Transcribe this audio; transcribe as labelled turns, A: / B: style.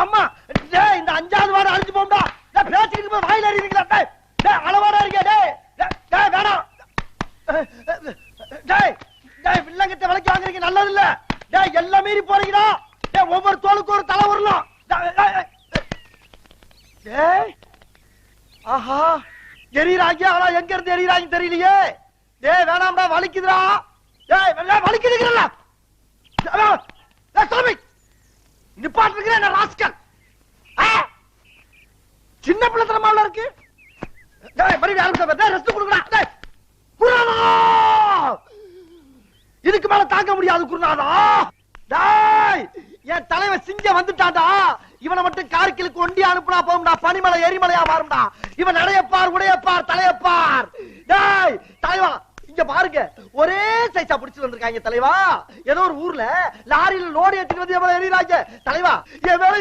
A: அம்மா டேய் இந்த அஞ்சாவது வாரம் அழிஞ்சு போம்டா. டேய் பேசிக்கிட்டு போய் வாயில எறியறீங்களா? டேய் டேய் அளவாடா இருக்கே. டேய் டேய் வேணாம். டேய் டேய் வில்லங்கத்தை விலைக்கு வாங்குறீங்க நல்லது இல்ல. டேய் எல்லாம் மீறி போறீங்கடா. டேய் ஒவ்வொரு தோளுக்கு ஒரு தலை வரணும். டேய் ஆஹா எரியறாங்க. ஆனா எங்க இருந்து எரியறாங்க தெரியலையே. டேய் வேணாம்டா வலிக்குதுடா. டேய் வலிக்குதுங்கறல. டேய் சாமி நிப்பாட்டு இருக்கற என்ன ராஸ்கல். சின்ன பிள்ளைத்தனமால இருக்கு. டேய் மறுபடியும் ஆரம்பிச்சா. டேய் ரெஸ்ட் கொடுங்கடா. டேய் குருநாதா இதுக்கு மேல தாங்க முடியாது குருநாதா. டேய் என் தலைவன் சிங்க வந்துட்டான்டா. இவனை மட்டும் கார்கிலுக்கு ஒண்டி அனுப்புனா போகும்டா. பனிமலை எரிமலையா மாறும்டா. இவன் நடையப்பார் உடையப்பார் தலையப்பார். டேய் தலைவா இங்க பாருங்க ஒரே சைஸா பிடிச்சு வந்திருக்காங்க தலைவா. ஏதோ ஒரு ஊர்ல லாரியில லோடு ஏத்திட்டு வந்து எவ்வளவு எறியறாங்க தலைவா. என் வேலை